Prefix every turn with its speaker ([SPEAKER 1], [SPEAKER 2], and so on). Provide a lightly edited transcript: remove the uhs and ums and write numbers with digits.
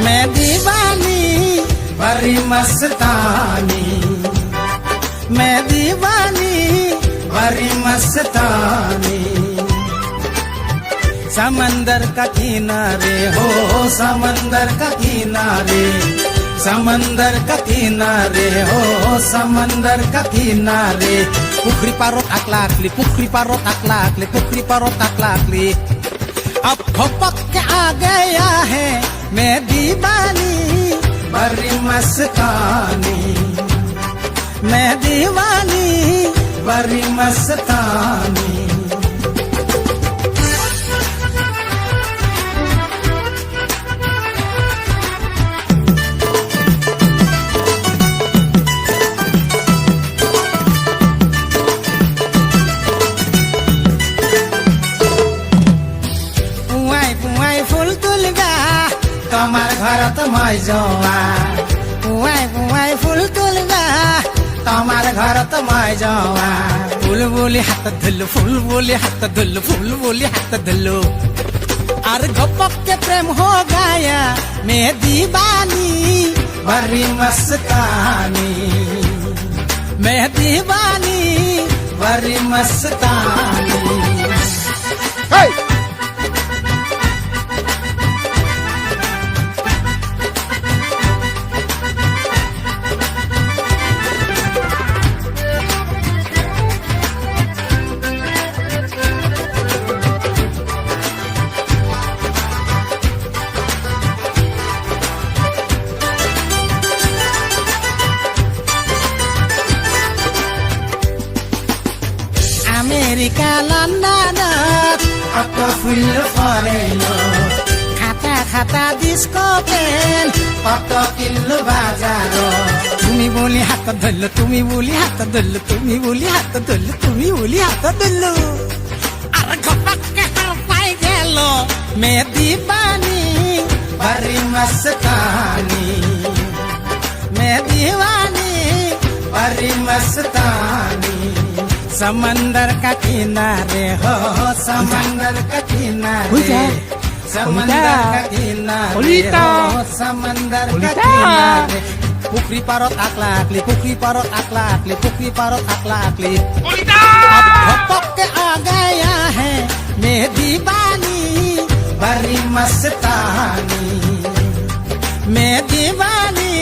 [SPEAKER 1] मैं दीवानी बड़ी मस्तानी, मैं दीवानी बड़ी मस्तानी। समंदर का किनारे हो, समंदर का किनारे, समंदर का किनारे हो, समंदर का किनारे। पुखरी पारो ताकलाकली, पुखरी पारो ताकलाकली, पुखरी पारो ताकलाकली। अब भपक के आ गया है मैं दीवानी बड़ी मस्तानी, मैं दीवानी बड़ी मस्तानी। ফুল তুলবা তোমার ঘরত মই যাওয়া, পুয়াই পুয়াই ফুল তুলবা তোমার ঘরত মই যাওয়া। ফুল বলি হাত ধুলো, ফুল বলি হাত ধুলো, ফুল বলি হাত ধুলো। আর गपक के प्रेम हो गया मैं दीवानी बड़ी मस्तानी, मैं दीवानी बड़ी मस्तानी। আমেরিকা লন্ডনত অত ফুল ফরেলো, খাতা খাতা ডিস্কো পেন কত কিলো বাজারো। তুমি বলি হাত ধরলো, তুমি বলি হাত ধরলো, তুমি বলি হাত ধরলো, তুমি বলি হাত ধরলো। আর গপকে হার পাই গেল মে দীবানি বড়ি মস্তানি, মে দীवानी बड़ी मस्तानी। समंदर का किनारे हो, समंदर का किनारे, समंदर का किनारे हो, समंदर का किनारे। पुखरी पारो ताकलाकली, पुखरी पारो ताकलाकली, पुखरी पारो ताकलाकली। अब भपक के आ गया है मैं दीवानी बड़ी मस्तानी, मैं दीवानी।